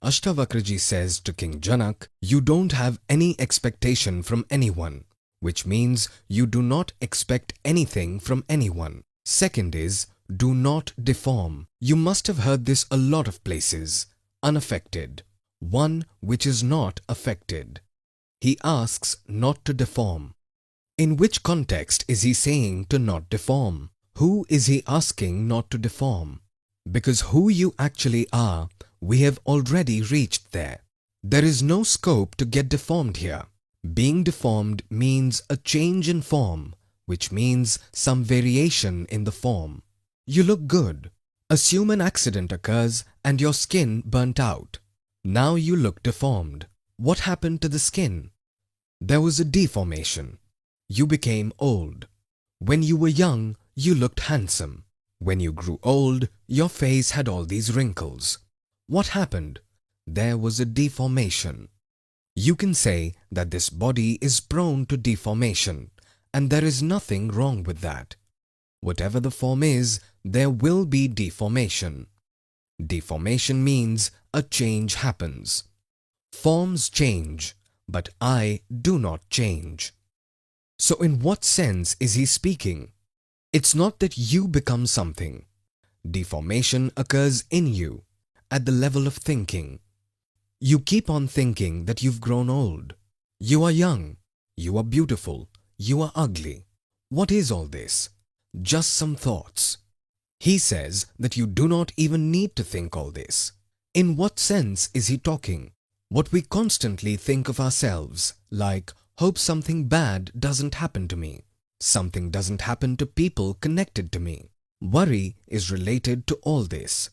ASHTAVAKRA Ji says to King Janak, you don't have any expectation from anyone, which means you do not expect anything from anyone. Second is, do not deform. You must have heard this a lot of places. Unaffected. One which is not affected. He asks not to deform. In which context is he saying to not deform? Who is he asking not to deform? Because who you actually are, we have already reached there. There is no scope to get deformed here. Being deformed means a change in form, which means some variation in the form. You look good. Assume an accident occurs and your skin burnt out. Now you look deformed. What happened to the skin? There was a deformation. You became old. When you were young, you looked handsome. When you grew old, your face had all these wrinkles. What happened? There was a deformation. You can say that this body is prone to deformation, and there is nothing wrong with that. Whatever the form is, there will be deformation. Deformation means a change happens. Forms change, but I do not change. So in what sense is he speaking? It's not that you become something. Deformation occurs in you, at the level of thinking. You keep on thinking that you've grown old. You are young. You are beautiful. You are ugly. What is all this? Just some thoughts. He says that you do not even need to think all this. In what sense is he talking? What we constantly think of ourselves, like, hope something bad doesn't happen to me. Something doesn't happen to people connected to me. Worry is related to all this.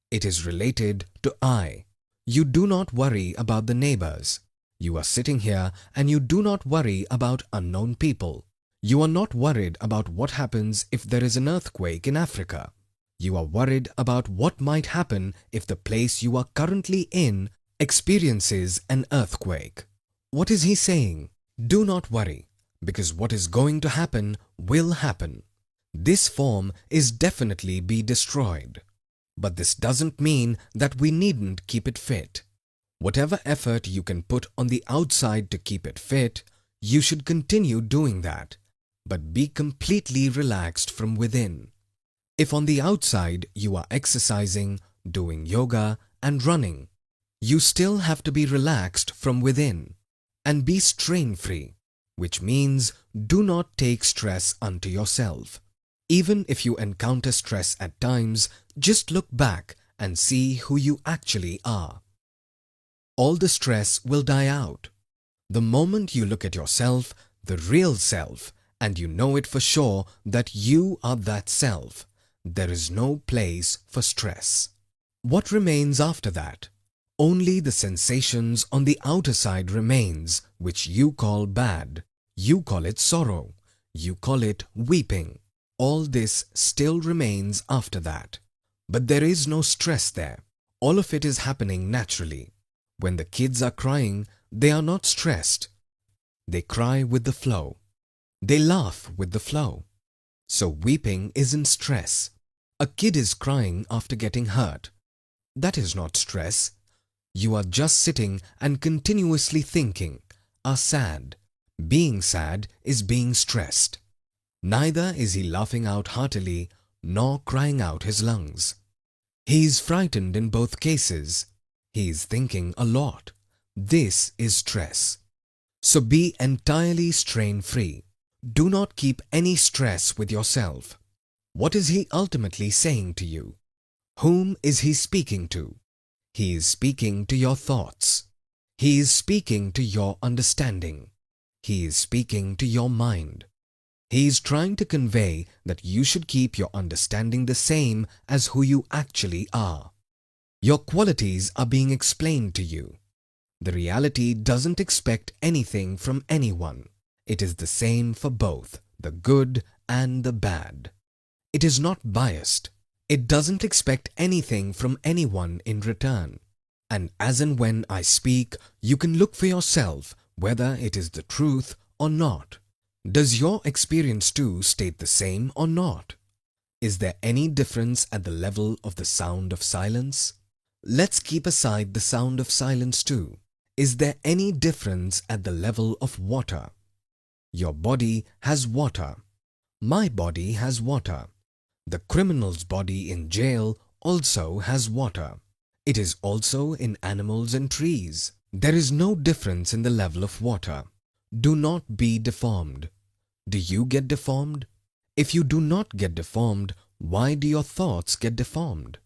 It is related to I. You do not worry about the neighbors. You are sitting here and you do not worry about unknown people. You are not worried about what happens if there is an earthquake in Africa. You are worried about what might happen if the place you are currently in experiences an earthquake. What is he saying? Do not worry, because what is going to happen will happen. This form is definitely be destroyed. But this doesn't mean that we needn't keep it fit. Whatever effort you can put on the outside to keep it fit, you should continue doing that, but be completely relaxed from within. If on the outside you are exercising, doing yoga and running, you still have to be relaxed from within and be strain-free, which means do not take stress unto yourself. Even if you encounter stress at times, just look back and see who you actually are. All the stress will die out. The moment you look at yourself, the real self, and you know it for sure that you are that self, there is no place for stress. What remains after that? Only the sensations on the outer side remains, which you call bad. You call it sorrow. You call it weeping. All this still remains after that. But there is no stress there. All of it is happening naturally. When the kids are crying, they are not stressed. They cry with the flow. They laugh with the flow. So weeping isn't stress. A kid is crying after getting hurt. That is not stress. You are just sitting and continuously thinking, are sad. Being sad is being stressed. Neither is he laughing out heartily nor crying out his lungs. He is frightened in both cases. He is thinking a lot. This is stress. So be entirely strain-free. Do not keep any stress with yourself. What is he ultimately saying to you? Whom is he speaking to? He is speaking to your thoughts. He is speaking to your understanding. He is speaking to your mind. He is trying to convey that you should keep your understanding the same as who you actually are. Your qualities are being explained to you. The reality doesn't expect anything from anyone. It is the same for both the good and the bad. It is not biased. It doesn't expect anything from anyone in return. And as and when I speak, you can look for yourself whether it is the truth or not. Does your experience too state the same or not? Is there any difference at the level of the sound of silence? Let's keep aside the sound of silence too. Is there any difference at the level of water? Your body has water. My body has water. The criminal's body in jail also has water. It is also in animals and trees. There is no difference in the level of water. Do not be deformed. Do you get deformed? If you do not get deformed, why do your thoughts get deformed?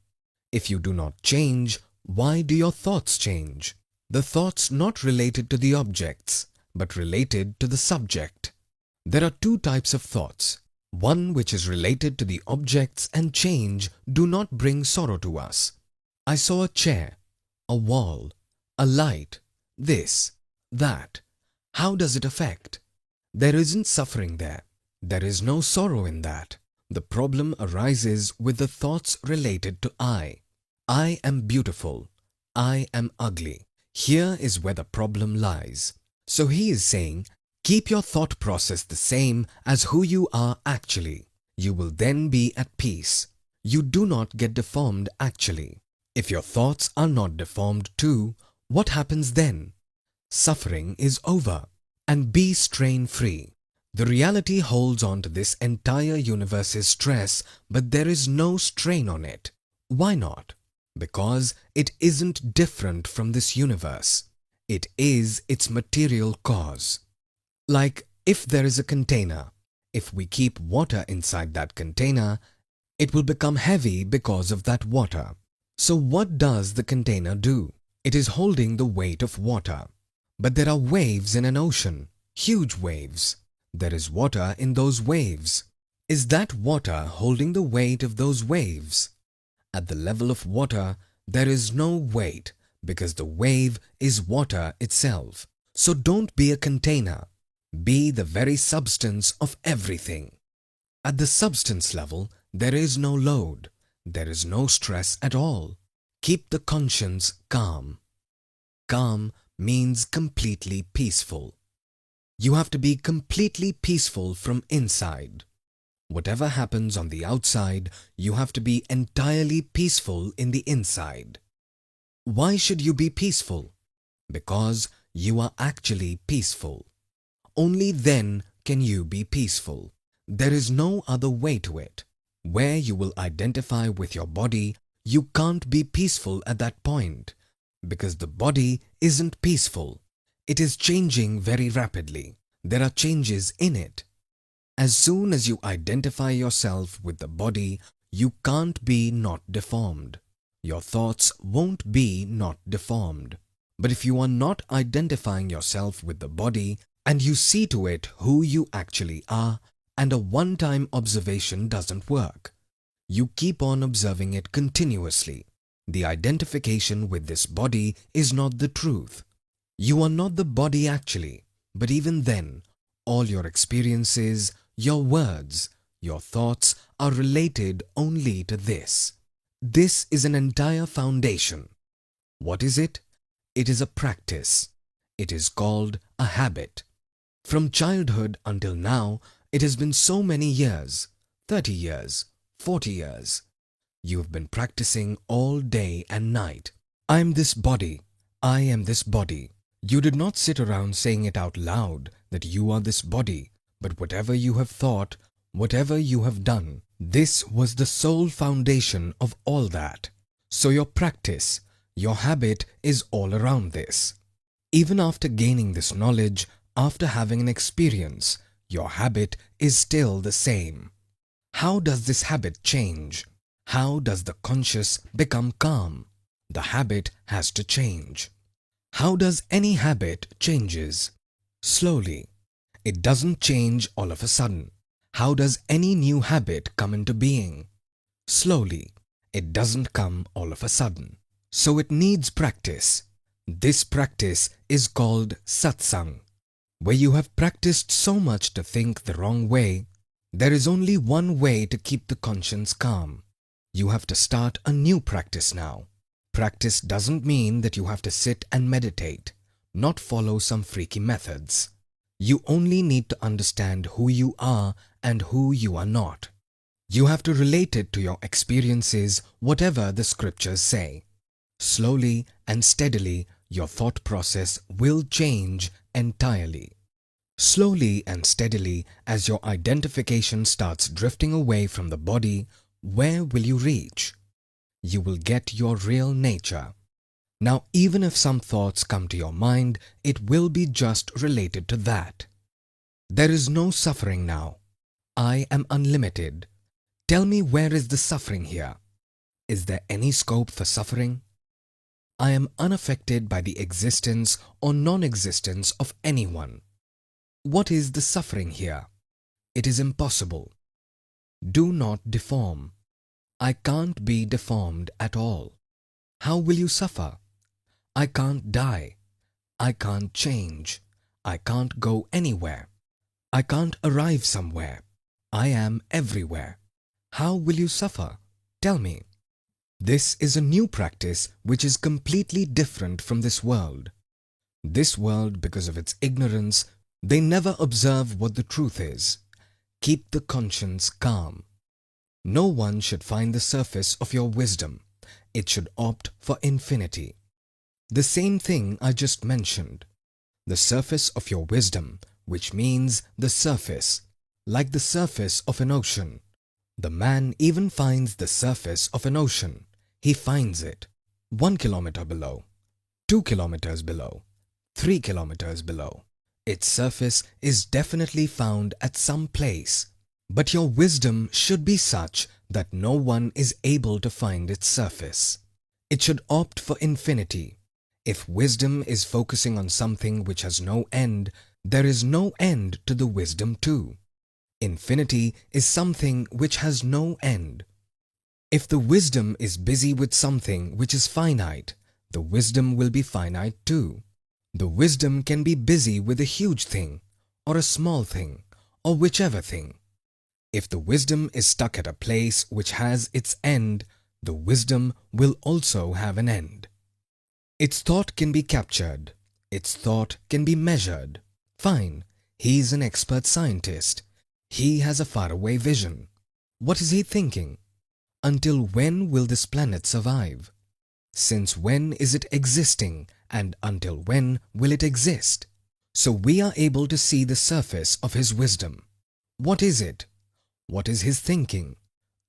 If you do not change, why do your thoughts change? The thoughts not related to the objects, but related to the subject. There are two types of thoughts. One which is related to the objects and change do not bring sorrow to us. I saw a chair, a wall, a light, this, that. How does it affect? There isn't suffering there. There is no sorrow in that. The problem arises with the thoughts related to I. I am beautiful. I am ugly. Here is where the problem lies. So he is saying, keep your thought process the same as who you are actually. You will then be at peace. You do not get deformed actually. If your thoughts are not deformed too, what happens then? Suffering is over. And be strain-free. The reality holds on to this entire universe's stress, but there is no strain on it. Why not? Because it isn't different from this universe. It is its material cause. Like if there is a container, if we keep water inside that container, it will become heavy because of that water. So what does the container do? It is holding the weight of water. But there are waves in an ocean, huge waves. There is water in those waves. Is that water holding the weight of those waves? At the level of water, there is no weight because the wave is water itself. So don't be a container. Be the very substance of everything. At the substance level, there is no load. There is no stress at all. Keep the conscience calm. Calm means completely peaceful. You have to be completely peaceful from inside. Whatever happens on the outside, you have to be entirely peaceful in the inside. Why should you be peaceful? Because you are actually peaceful. Only then can you be peaceful. There is no other way to it. Where you will identify with your body, you can't be peaceful at that point. Because the body isn't peaceful. It is changing very rapidly. There are changes in it. As soon as you identify yourself with the body, you can't be not deformed. Your thoughts won't be not deformed. But if you are not identifying yourself with the body and you see to it who you actually are, and a one-time observation doesn't work, you keep on observing it continuously. The identification with this body is not the truth. You are not the body actually, but even then, all your experiences, your words, your thoughts are related only to this. This is an entire foundation. What is it? It is a practice. It is called a habit. From childhood until now, it has been so many years, 30 years, 40 years. You have been practicing all day and night. I am this body. I am this body. You did not sit around saying it out loud that you are this body, but whatever you have thought, whatever you have done, this was the sole foundation of all that. So your practice, your habit is all around this. Even after gaining this knowledge, after having an experience, your habit is still the same. How does this habit change? How does the conscious become calm? The habit has to change. How does any habit changes? Slowly. It doesn't change all of a sudden. How does any new habit come into being? Slowly. It doesn't come all of a sudden. So it needs practice. This practice is called satsang. Where you have practiced so much to think the wrong way, there is only one way to keep the conscience calm. You have to start a new practice now. Practice doesn't mean that you have to sit and meditate, not follow some freaky methods. You only need to understand who you are and who you are not. You have to relate it to your experiences, whatever the scriptures say. Slowly and steadily, your thought process will change entirely. Slowly and steadily, as your identification starts drifting away from the body, where will you reach? You will get your real nature. Now, even if some thoughts come to your mind, it will be just related to that. There is no suffering now. I am unlimited. Tell me, where is the suffering here? Is there any scope for suffering? I am unaffected by the existence or non-existence of anyone. What is the suffering here? It is impossible. Do not deform. I can't be deformed at all. How will you suffer? I can't die. I can't change. I can't go anywhere. I can't arrive somewhere. I am everywhere. How will you suffer? Tell me. This is a new practice which is completely different from this world. This world, because of its ignorance, they never observe what the truth is. Keep the conscience calm. No one should find the surface of your wisdom. It should opt for infinity. The same thing I just mentioned. The surface of your wisdom, which means the surface, like the surface of an ocean. The man even finds the surface of an ocean. He finds it 1 kilometer below, 2 kilometers below, 3 kilometers below. Its surface is definitely found at some place. But your wisdom should be such that no one is able to find its surface. It should opt for infinity. If wisdom is focusing on something which has no end, there is no end to the wisdom too. Infinity is something which has no end. If the wisdom is busy with something which is finite, the wisdom will be finite too. The wisdom can be busy with a huge thing, or a small thing, or whichever thing. If the wisdom is stuck at a place which has its end, the wisdom will also have an end. Its thought can be captured. Its thought can be measured. Fine, he is an expert scientist. He has a faraway vision. What is he thinking? Until when will this planet survive? Since when is it existing, and until when will it exist? So we are able to see the surface of his wisdom. What is it? What is his thinking?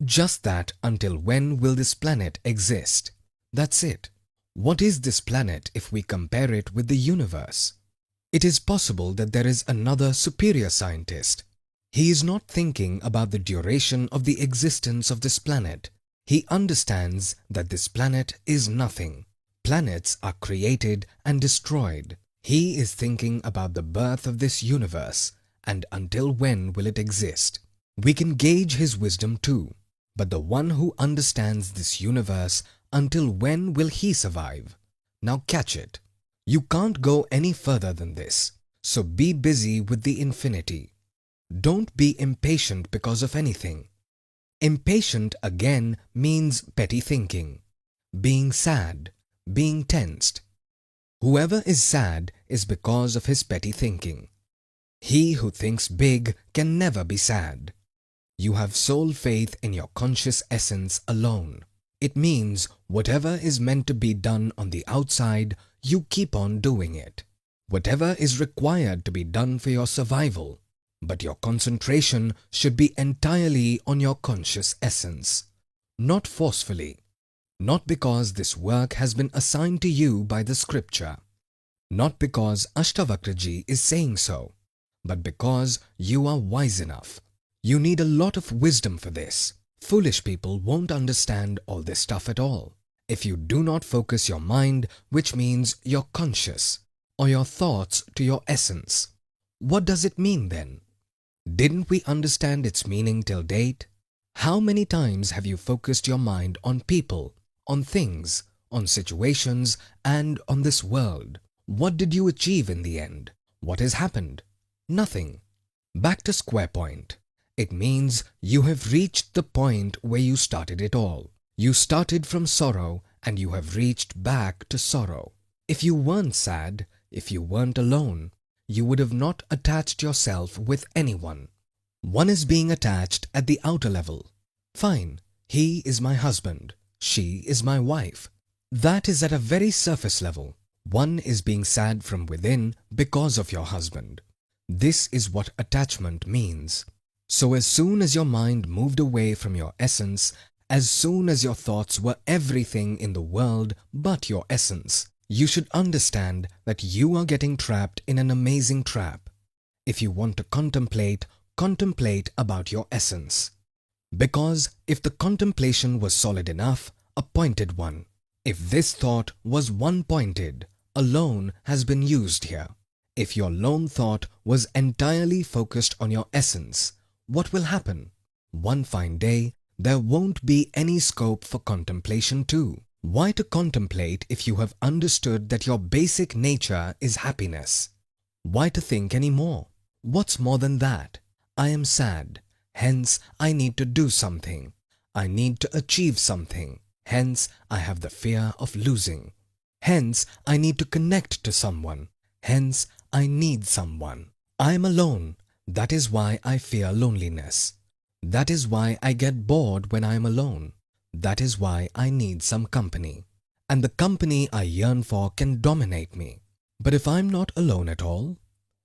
Just that until when will this planet exist? That's it. What is this planet if we compare it with the universe? It is possible that there is another superior scientist. He is not thinking about the duration of the existence of this planet. He understands that this planet is nothing. Planets are created and destroyed. He is thinking about the birth of this universe, and until when will it exist? We can gauge his wisdom too. But the one who understands this universe, until when will he survive? Now catch it. You can't go any further than this. So be busy with the infinity. Don't be impatient because of anything. Impatient again means petty thinking, being sad, being tensed. Whoever is sad is because of his petty thinking. He who thinks big can never be sad. You have sole faith in your conscious essence alone. It means whatever is meant to be done on the outside, you keep on doing it. Whatever is required to be done for your survival. But your concentration should be entirely on your conscious essence. Not forcefully. Not because this work has been assigned to you by the scripture. Not because ASHTAVAKRA Ji is saying so. But because you are wise enough. You need a lot of wisdom for this. Foolish people won't understand all this stuff at all. If you do not focus your mind, which means your conscious, or your thoughts to your essence. What does it mean then? Didn't we understand its meaning till date? How many times have you focused your mind on people, on things, on situations, and on this world? What did you achieve in the end? What has happened? Nothing. Back to square point. It means you have reached the point where you started it all. You started from sorrow and you have reached back to sorrow. If you weren't sad, if you weren't alone, you would have not attached yourself with anyone. One is being attached at the outer level. Fine, he is my husband, she is my wife. That is at a very surface level. One is being sad from within because of your husband. This is what attachment means. So as soon as your mind moved away from your essence, as soon as your thoughts were everything in the world but your essence, you should understand that you are getting trapped in an amazing trap. If you want to contemplate, contemplate about your essence. Because if the contemplation was solid enough, a pointed one. If this thought was one-pointed, a lone has been used here. If your lone thought was entirely focused on your essence, what will happen? One fine day, there won't be any scope for contemplation too. Why to contemplate if you have understood that your basic nature is happiness? Why to think any more? What's more than that? I am sad, hence I need to do something. I need to achieve something, hence I have the fear of losing. Hence I need to connect to someone, hence I need someone. I am alone, that is why I fear loneliness. That is why I get bored when I am alone. That is why I need some company. And the company I yearn for can dominate me. But if I'm not alone at all,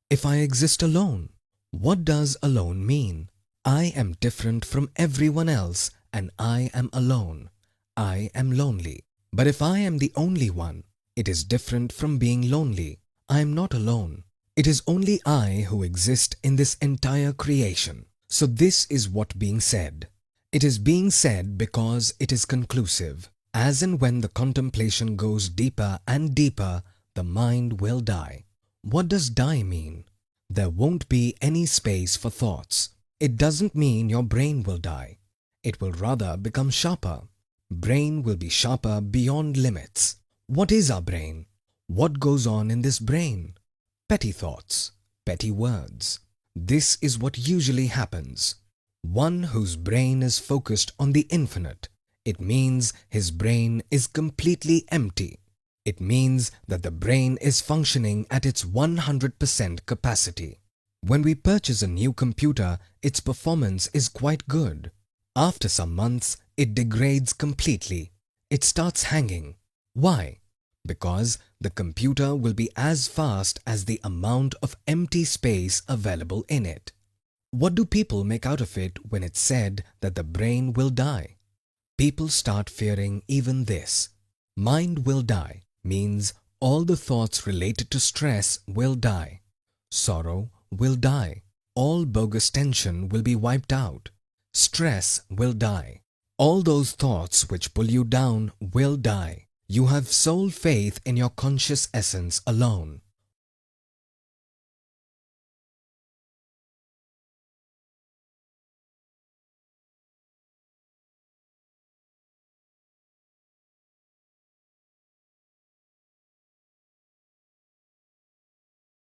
if I exist alone, what does alone mean? I am different from everyone else and I am alone. I am lonely. But if I am the only one, it is different from being lonely. I am not alone. It is only I who exist in this entire creation. So this is what being said. It is being said because it is conclusive. As and when the contemplation goes deeper and deeper, the mind will die. What does die mean? There won't be any space for thoughts. It doesn't mean your brain will die. It will rather become sharper. Brain will be sharper beyond limits. What is our brain? What goes on in this brain? Petty thoughts, petty words. This is what usually happens. One whose brain is focused on the infinite, it means his brain is completely empty. It means that the brain is functioning at its 100% capacity. When we purchase a new computer, its performance is quite good. After some months, it degrades completely. It starts hanging. Why? Because the computer will be as fast as the amount of empty space available in it. What do people make out of it when it's said that the brain will die? People start fearing even this. Mind will die means all the thoughts related to stress will die. Sorrow will die. All bogus tension will be wiped out. Stress will die. All those thoughts which pull you down will die. You have sole faith in your conscious essence alone.